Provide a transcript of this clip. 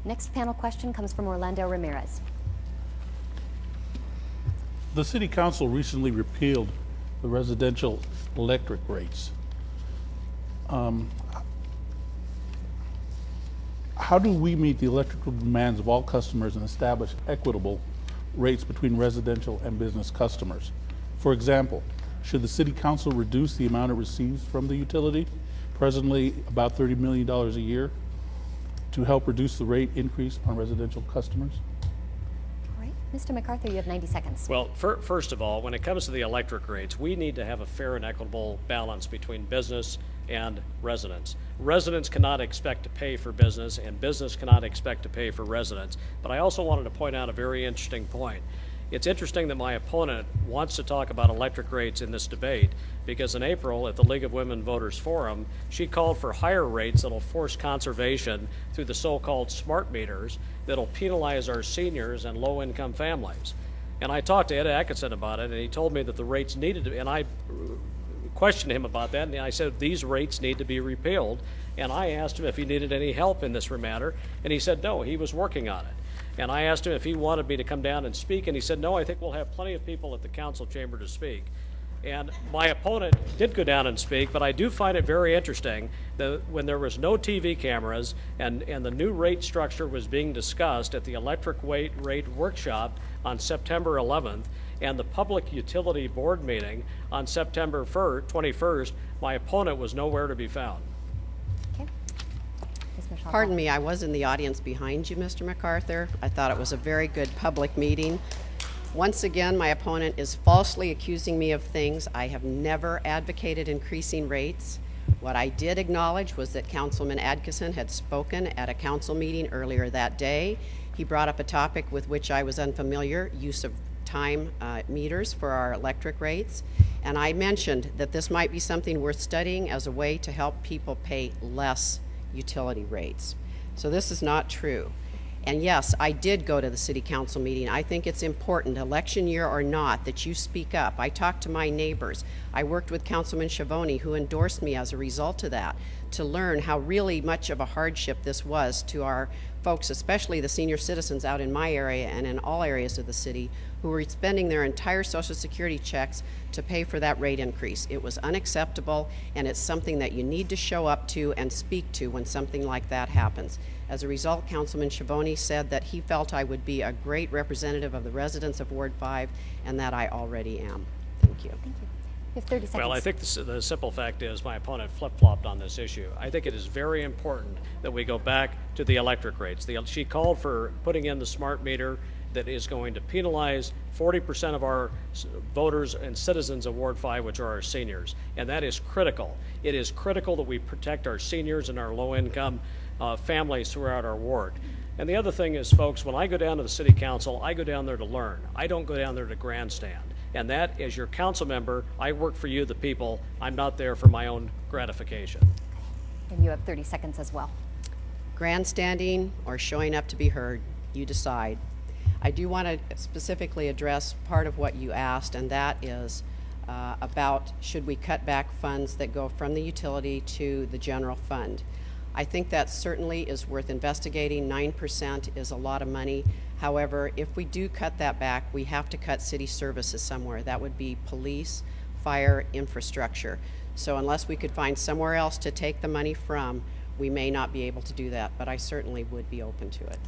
Next panel question comes from Orlando Ramirez. The City Council recently repealed the residential electric rates. How do we meet the electrical demands of all customers and establish equitable rates between residential and business customers? For example, should the City Council reduce the amount it receives from the utility, presently about $30 million a year, to help reduce the rate increase on residential customers? All right, Mr. MacArthur, you have 90 seconds. Well, first of all, when it comes to the electric rates, we need to have a fair and equitable balance between business and residents. Residents cannot expect to pay for business, and business cannot expect to pay for residents. But I also wanted to point out a very interesting point. It's interesting that my opponent wants to talk about electric rates in this debate because in April at the League of Women Voters Forum, she called for higher rates that'll force conservation through the so-called smart meters that'll penalize our seniors and low-income families. And I talked to Ed Atkinson about it, and he told me that the rates needed to, and I questioned him about that, and I said these rates need to be repealed. And I asked him if he needed any help in this matter, and he said no, he was working on it. And I asked him if he wanted me to come down and speak, and he said, no, I think we'll have plenty of people at the council chamber to speak. And my opponent did go down and speak, but I do find it very interesting that when there was no TV cameras and the new rate structure was being discussed at the electric rate workshop on September 11th and the Public Utility Board meeting on September 21st, my opponent was nowhere to be found. Pardon me, I was in the audience behind you, Mr. MacArthur. I thought it was a very good public meeting. Once again, my opponent is falsely accusing me of things. I have never advocated increasing rates. What I did acknowledge was that Councilman Atkinson had spoken at a council meeting earlier that day. He brought up a topic with which I was unfamiliar, use of time meters for our electric rates. And I mentioned that this might be something worth studying as a way to help people pay less utility rates. So this is not true. And yes, I did go to the city council meeting. I think it's important, election year or not, that you speak up. I talked to my neighbors. I worked with Councilman Schiavone, who endorsed me as a result of that, to learn how really much of a hardship this was to our folks, especially the senior citizens out in my area and in all areas of the city, who were spending their entire Social Security checks to pay for that rate increase. It was unacceptable, and it's something that you need to show up to and speak to when something like that happens. As a result, Councilman Schiavone said that he felt I would be a great representative of the residents of Ward 5, and that I already am. Thank you. Thank you. You have 30 seconds. Well, I think the simple fact is my opponent flip-flopped on this issue. I think it is very important that we go back to the electric rates. She called for putting in the smart meter that is going to penalize 40% of our voters and citizens of Ward 5, which are our seniors. And that is critical. It is critical that we protect our seniors and our low-income families throughout our ward. And the other thing is, folks, when I go down to the city council, I go down there to learn. I don't go down there to grandstand. And that, as your council member, I work for you, the people. I'm not there for my own gratification. And you have 30 seconds as well. Grandstanding or showing up to be heard, you decide. I do want to specifically address part of what you asked, and that is about should we cut back funds that go from the utility to the general fund. I think that certainly is worth investigating. 9% is a lot of money. However, if we do cut that back, we have to cut city services somewhere. That would be police, fire, infrastructure. So unless we could find somewhere else to take the money from, we may not be able to do that, but I certainly would be open to it.